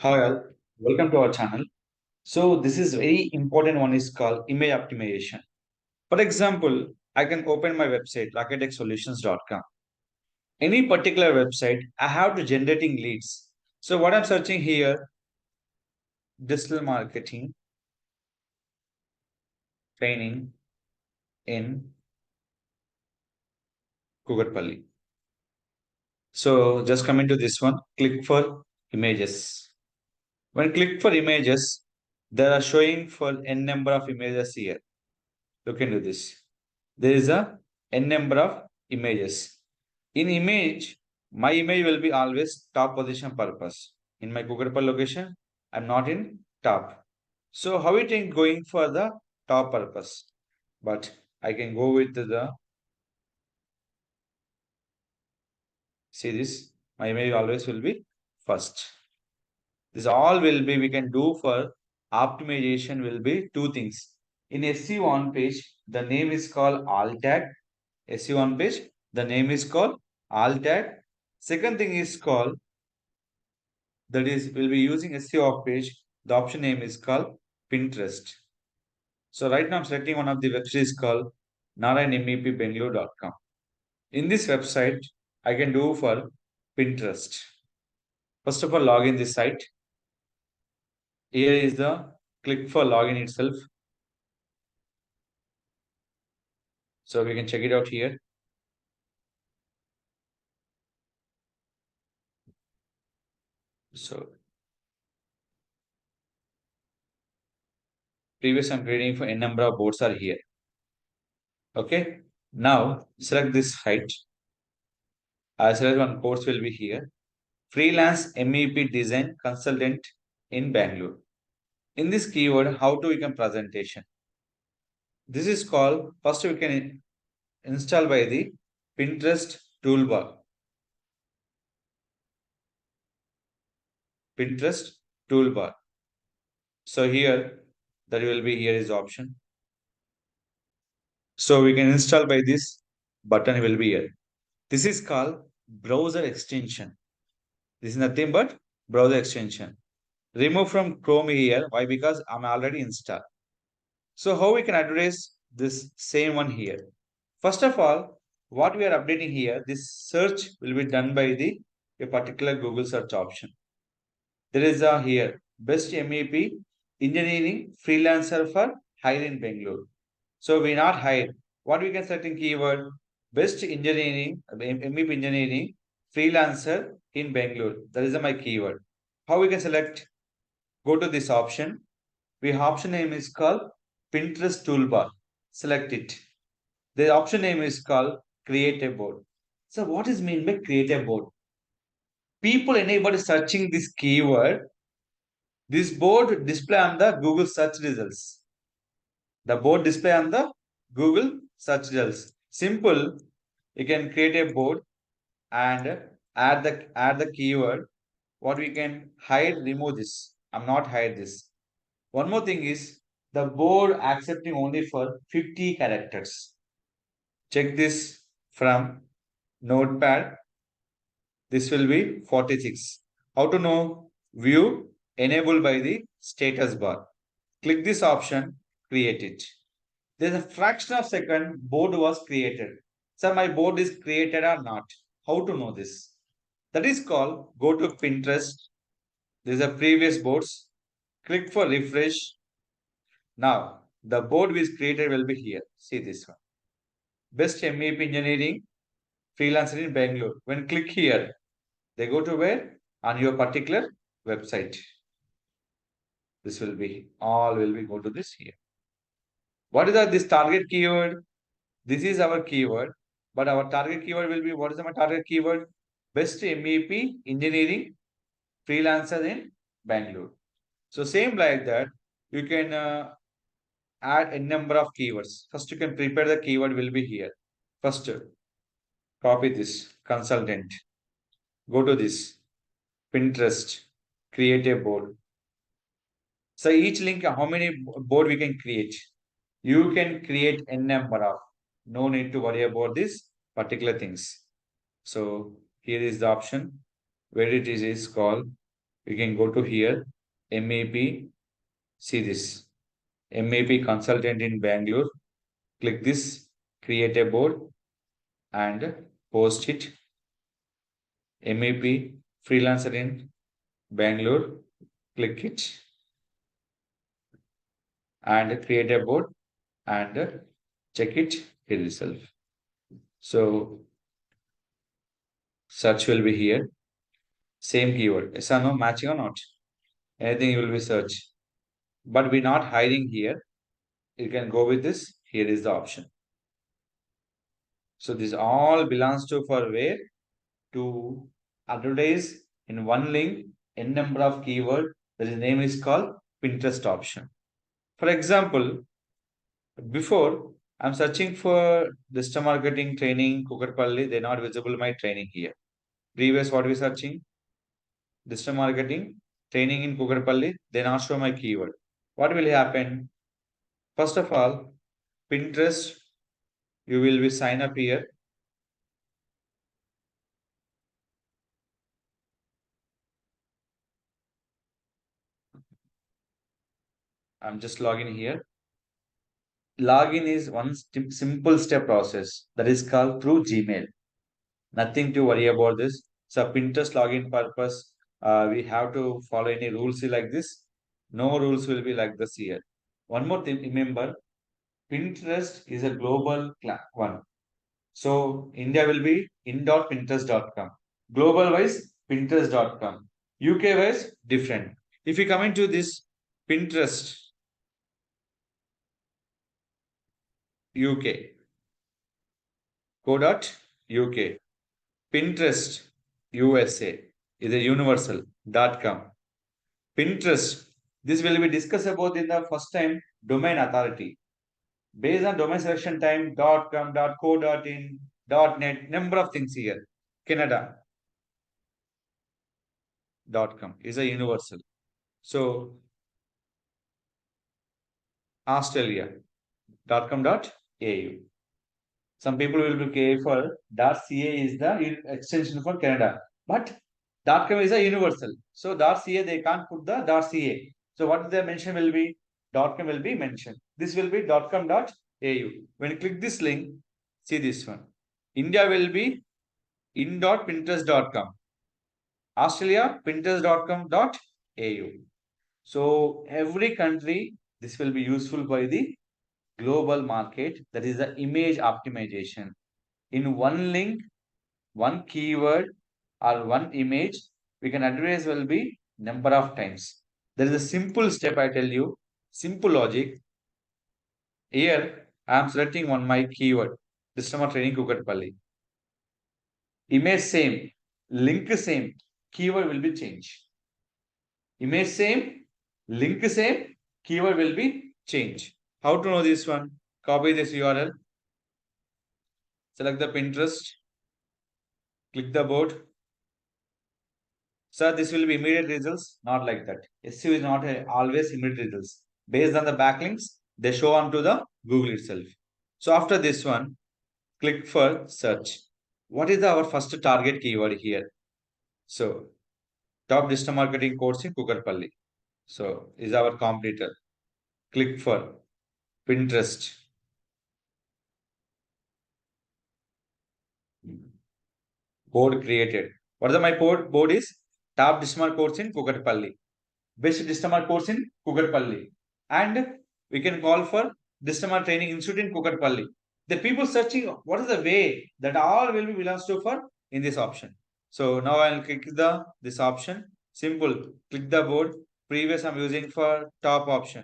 Hi all, welcome to our channel. So this is very important one is called image optimization. For example, I can open my website raketechsolutions.com. Any particular website, I have to generating leads. So what I'm searching here, digital marketing training in Kugatpalli. So just come into this one, click for images. When click for images, there are showing for n number of images here. Look into this. There is a n number of images. In image, my image will be always top position purpose. In my Google per location, I'm not in top. So how it is going for the top purpose? But I can go with the see this. My image always will be first. This all will be we can do for optimization will be two things. In SEO on page, the name is called alt tag. SEO on page, the name is called alt tag. Second thing is called that is we'll be using SEO off page. The option name is called Pinterest. So right now I'm selecting one of the websites called narayanmepbengaluru.com. In this website, I can do for Pinterest. First of all, log in this site. Here is the click for login itself. So we can check it out here. So previous I'm creating for a number of boards are here. Okay. Now select this site. I select one course will be here. Freelance MEP design consultant in Bangalore. In this keyword, how to become presentation. This is called first we can install by the Pinterest toolbar. Pinterest toolbar. So here that will be here is option. So we can install by this button will be here. This is called browser extension. This is nothing but browser extension. Remove from Chrome here. Why? Because I'm already installed. So how we can address this same one here? First of all, what we are updating here, this search will be done by the a particular Google search option. There is a here best MEP engineering freelancer for hire in Bangalore. So we not hire. What we can select in keyword best engineering MEP engineering freelancer in Bangalore. That is my keyword. How we can select? Go to this option. The option name is called Pinterest toolbar. Select it. The option name is called create a board. So what is mean by create a board? People, anybody searching this keyword, this board display on the Google search results. The board display on the Google search results. Simple. You can create a board and add the keyword. What we can hide, remove this. I'm not hide this. One more thing is the board accepting only for 50 characters. Check this from Notepad. This will be 46. How to know? View enabled by the status bar. Click this option, create it. There's a fraction of second board was created. So my board is created or not. How to know this? That is called go to Pinterest. There's a previous boards. Click for refresh. Now the board which created will be here. See this one. Best MEP engineering freelancer in Bangalore. When click here, they go to where? On your particular website. This will be all will be go to this here. What is this target keyword? This is our keyword, but our target keyword will be what is our target keyword? Best MEP engineering freelancer in Bangalore. So same like that, you can add a number of keywords. First, you can prepare the keyword will be here. First, copy this consultant. Go to this Pinterest, create a board. So each link, how many board we can create? You can create n number of. No need to worry about this particular things. So here is the option where it is called We can go to here, MAP, see this, MAP consultant in Bangalore. Click this, create a board and post it. MAP freelancer in Bangalore. Click it and create a board and check it here itself. So search will be here. Same keyword. Yes or no, matching or not? Anything you will be search. But we're not hiding here. You can go with this. Here is the option. So this all belongs to for where to advertise in one link n number of keyword. The name is called Pinterest option. For example, before I'm searching for digital marketing training Kukatpalli, they're not visible my training here. Previous what we searching digital marketing training in Kukatpalli, they not show my keyword. What will happen? First of all, Pinterest, you will be sign up here. I'm just logging here. Login is one simple step process that is called through Gmail. Nothing to worry about this. So Pinterest login purpose, we have to follow any rules like this. No rules will be like this here. One more thing, remember, Pinterest is a global one. So India will be in.pinterest.com. Global wise, Pinterest.com. UK wise, different. If you come into this Pinterest UK, co.uk, Pinterest USA is a universal.com. Pinterest, this will be discussed about in the first time domain authority. Based on domain selection time, .com, .co, .in, .net, number of things here. Canada.com is a universal. So Australia.com.au. Some people will be careful. .ca is the extension for Canada, but .com is a universal. So .ca they can't put the .ca. So what they mention will be .com will be mentioned. This will be .com.au. When you click this link, see this one. India will be in.pinterest.com. Australia pinterest.com.au. So every country this will be useful by the global market, that is the image optimization. In one link, one keyword or one image, we can advertise will be number of times. There is a simple step I tell you, simple logic. Here I am selecting one my keyword, customer training Kukatpalli. Image same, link same, keyword will be changed. Image same, link same, keyword will be changed. How to know this one? Copy this URL, select the Pinterest, click the board. Sir, this will be immediate results, not like that. SEO is not always immediate results. Based on the backlinks, they show on to the Google itself. So after this one, click for search. What is our first target keyword here? So top digital marketing course in Kukatpalli. So is our competitor. Click for Pinterest. Board created. What is my board is? Top digital course in Kukatpalli. Best digital course in Kukatpalli. And we can call for digital training institute in Kukatpalli. The people searching what is the way that all will be belongs to for in this option. So now I'll click the this option. Simple. Click the board. Previous I'm using for top option.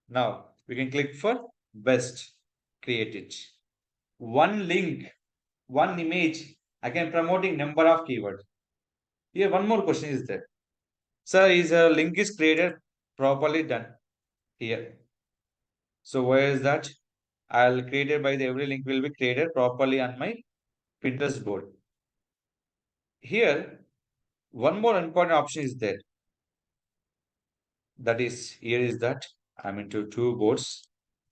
Now we can click for best. Create it. One link, one image. I can promoting number of keywords. Here one more question is there. Sir, is a link is created properly done here. So where is that? I'll create it by the every link will be created properly on my Pinterest board. Here, one more important option is there. That is, here is that I'm into two boards.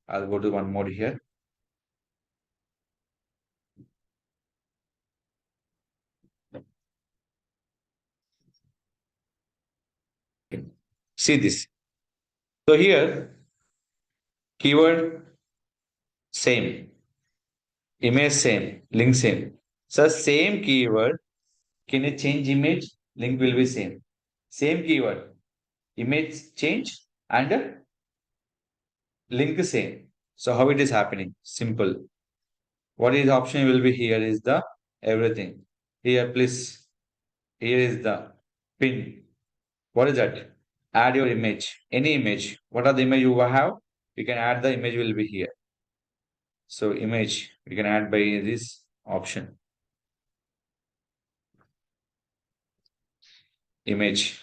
I'll go to one more here. See this. So here, keyword same, image same, link same. So same keyword, can you change image? Link will be same. Same keyword, image change and link same. So how it is happening? Simple. What is option will be here is the everything. Here, please. Here is the pin. What is that? Add your image, any image. What are the image you have? You can add the image will be here. So image, we can add by this option. Image.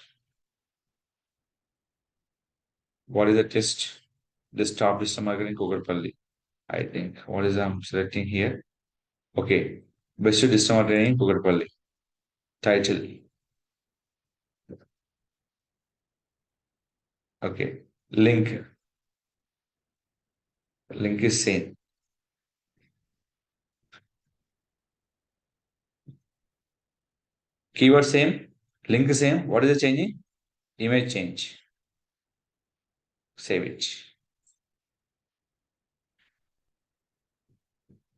What is the test? Desktop system marketing Kukarpalli. I think. What is I'm selecting here? Okay. Best system marketing Kukarpalli. Title. Okay. Link. Link is same. Keyword same. Link same. What is the changing? Image change. Save it.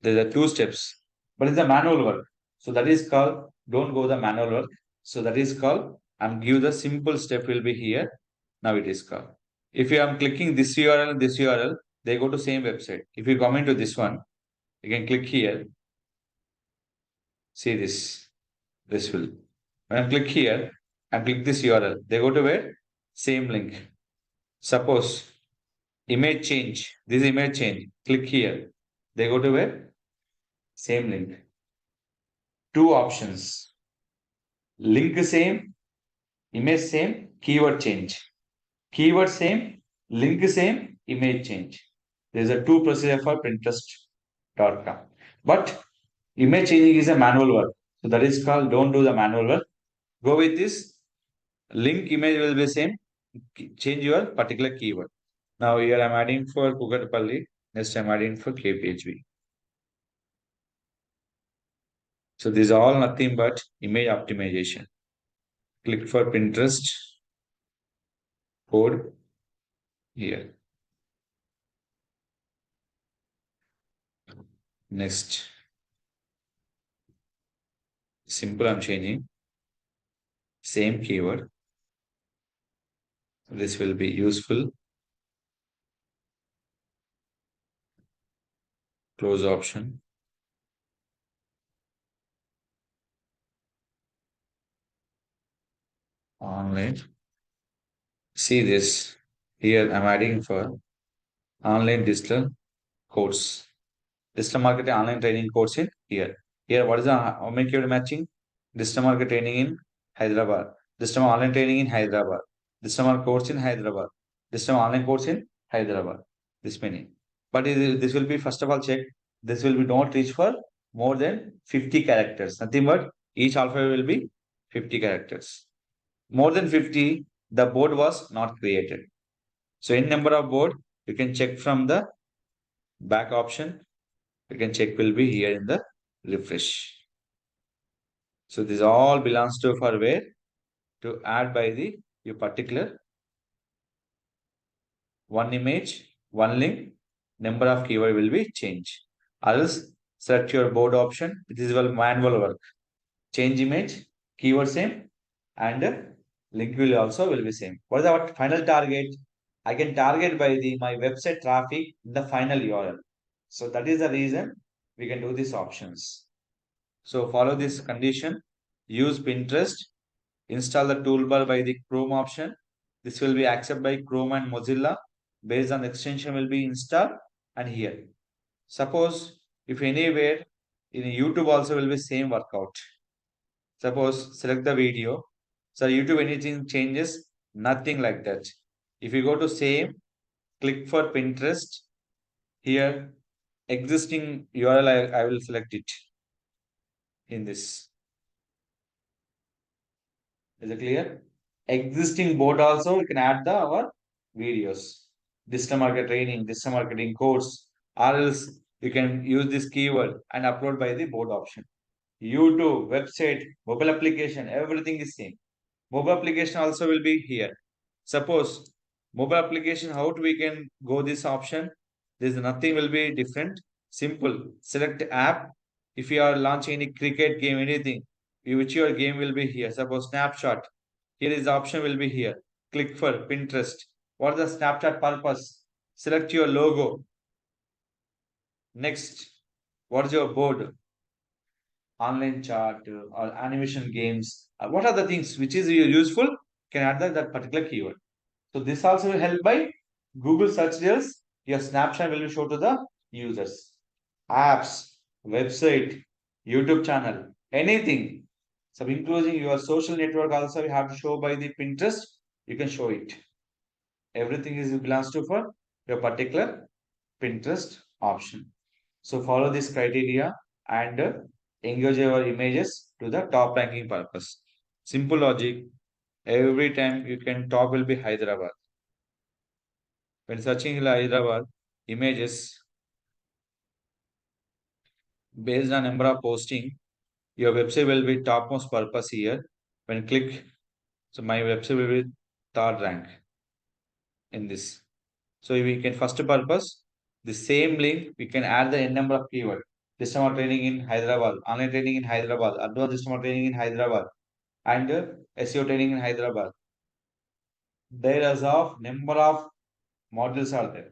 There are two steps, but it's a manual work. So that is called, don't go the manual work. So that is called, I'm give the simple step will be here. Now it is called. If you am clicking this URL, they go to same website. If you come into this one, you can click here. See this, this will. When I click here and click this URL, they go to where? Same link. Suppose image change, this image change, click here. They go to where? Same link. Two options. Link same, image same, keyword change. Keyword same, link same, image change. There is a two procedure for Pinterest.com. But image changing is a manual work. So that is called don't do the manual work. Go with this. Link image will be same. Change your particular keyword. Now here I'm adding for Kukarpalli. Next I'm adding for KPHB. So this is all nothing but image optimization. Click for Pinterest code here. Next. Simple I'm changing. Same keyword. This will be useful. Close option. Online. See this. Here I'm adding for online digital course. Digital marketing online training course in here. Here, what is the how many keyword matching? Digital market training in Hyderabad. Digital online training in Hyderabad. Digital market course in Hyderabad. Digital online course in Hyderabad. This many. But this will be first of all check. This will be not reach for more than 50 characters. Nothing but each alphabet will be 50 characters. More than 50, the board was not created. So in number of board, you can check from the back option. You can check will be here in the refresh. So this all belongs to for where to add by the your particular one image, one link, number of keyword will be changed. Else select your board option. This is well manual work. Change image, keyword same, and link will also will be same. What is our final target? I can target by the my website traffic in the final URL. So that is the reason we can do these options. So follow this condition. Use Pinterest. Install the toolbar by the Chrome option. This will be accepted by Chrome and Mozilla. Based on the extension will be installed and here. Suppose if anywhere in YouTube also will be same workout. Suppose select the video. So YouTube anything changes, nothing like that. If you go to same, click for Pinterest. Here, existing URL, I will select it in this. Is it clear? Existing board also, you can add the our videos. Digital market training, digital marketing course, or else you can use this keyword and upload by the board option. YouTube, website, mobile application, everything is same. Mobile application also will be here. Suppose mobile application, how we can go this option? There's nothing will be different. Simple. Select app. If you are launching any cricket game, anything, which your game will be here. Suppose snapshot. Here is the option will be here. Click for Pinterest. What is the Snapchat purpose? Select your logo. Next, what is your board? Online chart or animation games. What are the things which is useful? Can add that particular keyword. So this also will help by Google search results. Your snapshot will be shown to the users. Apps, website, YouTube channel, anything. So including your social network also you have to show by the Pinterest. You can show it. Everything is belongs to for your particular Pinterest option. So follow this criteria and engage your images to the top ranking purpose. Simple logic. Every time you can top will be Hyderabad. When searching Hyderabad images based on number of posting, your website will be topmost purpose here. When click, so my website will be third rank in this. So we can first purpose the same link we can add the n number of keyword. System of training in Hyderabad, online training in Hyderabad, advanced system of training in Hyderabad, and SEO training in Hyderabad. There is of number of modules are there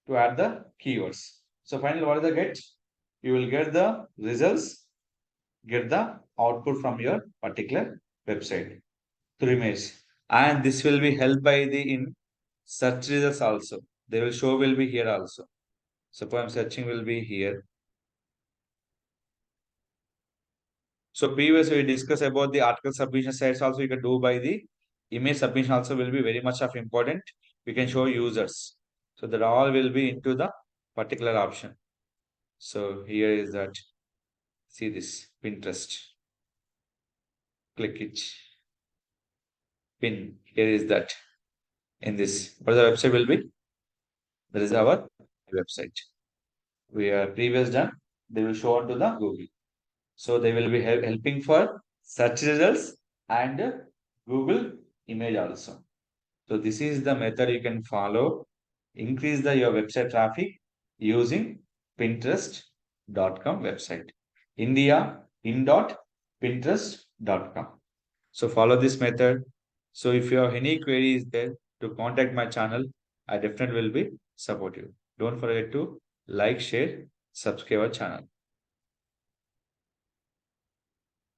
to add the keywords. So finally, what is the get? You will get the results, get the output from your particular website through image. And this will be helped by the in search results also. They will show will be here also. Suppose I'm searching will be here. So previously we discussed about the article submission sites also you can do by the image submission also will be very much of important. We can show users. So that all will be into the particular option. So here is that. See this Pinterest. Click it. Pin. Here is that. In this. What the website will be? That is our website. We are previous done. They will show on to the Google. So they will be helping for search results and Google image also. So this is the method you can follow. Increase your website traffic using Pinterest.com website. India in.pinterest.com. So follow this method. So if you have any queries there to contact my channel, I definitely will be support you. Don't forget to like, share, subscribe our channel.